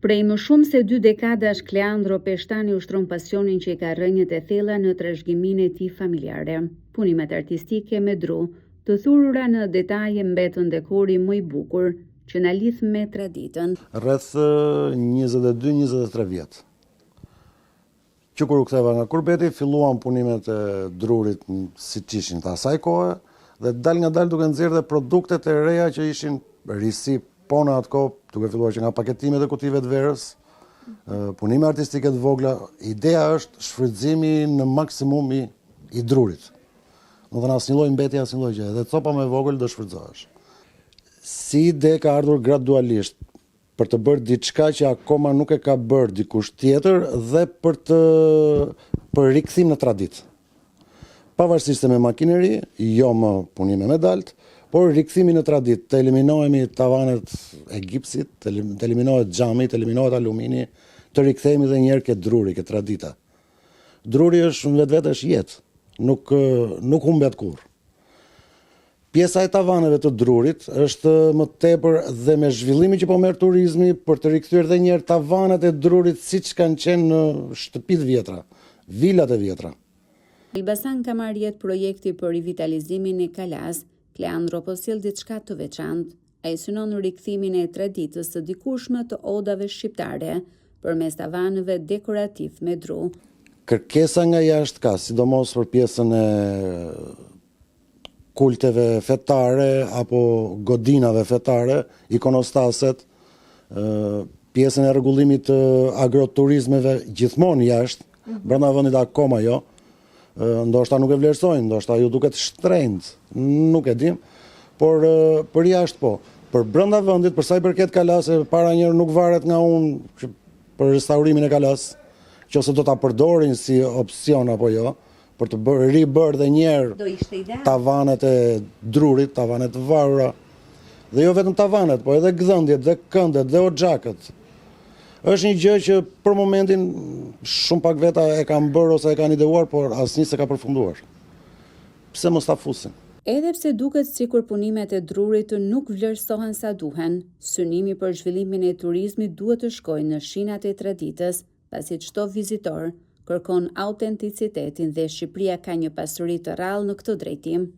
Prej më shumë se 2 dekadash Kleandro Peshtani ushtron pasionin që i ka rrënjët e thella në trashëgiminë e tij familjare. Punimet artistike me dru, të thurura në detaje mbetën dekori më i bukur që na lidh me traditën. Rreth 22-23 vjet. Që kur u ktheva nga Kurbeti, filluan punimet e drurit siç ishin të asaj kohe dhe dal nga dal duke nxjerrë dhe produktet e reja që ishin risi po në atë kohë, duke filluar që nga paketimet e kutive të verës, punime artistike të vogla, ideja është shfrytëzimi në maksimum i drurit. Më thënë asnjë lloj mbetje, asnjë lloj gjë, edhe copa më e vogël do shfrytëzohesh. Si ide ka ardhur gradualisht për të bërë diçka që akoma nuk e ka bërë dikush tjetër dhe për rikthim në traditë. Pavarësisht se me makineri, jo më punime me dalt, por rikthimi në traditë, të eliminohemi tavanet e gipsit, të eliminohet xhami, të eliminohet alumini, të rikthehemi edhe një herë ke druri, ke tradita. Druri është vetvete është jetë, nuk humbet kurrë. Pjesa e tavaneve të drurit është më tepër dhe me zhvillimin që po merr turizmi për të rikthyer edhe një herë tavanet e drurit siç kanë qenë në shtëpitë vjetra, vilat e vjetra. Elbasan ka marrë jetë projekti për rivitalizimin e Kalas. Kleandro po sjell diçka të veçantë. Ai synon rikthimin e traditës së dikushme të odave shqiptare përmes tavanëve dekorativ me dru. Kërkesa nga jashtë ka, sidomos për pjesën e kulteve fetare apo godinave fetare, ikonostaset, pjesën e rregullimit të agroturizmeve gjithmonë jashtë, brenda vendit akoma jo. Ndoshta nuk e vlerësojnë, ndoshta ju duket shtrenjtë, nuk e dim, por për jashtë po. Për brenda vendit, për sa i përket Kalas, para njëherë nuk varet nga unë për restaurimin e Kalas, nëse do ta përdorin si opsion apo jo, për të ribërë dhe një herë tavanet e drurit, tavanet të varura, dhe jo vetëm tavanet, po edhe gdhëndjet, dhe këndet, dhe oxhakët. Është një gjë që për momentin shumë pak veta e kanë bërë ose e kanë ideuar, por asnjë s'e ka përfunduar. Pse mos ta fusin? Edhe pse duket sikur punimet e drurit nuk vlerësohen sa duhen, synimi për zhvillimin e turizmit duhet të shkojë në shinat e traditës, pasi çdo vizitor kërkon autenticitetin dhe Shqipëria ka një pasuri të rrallë në këtë drejtim.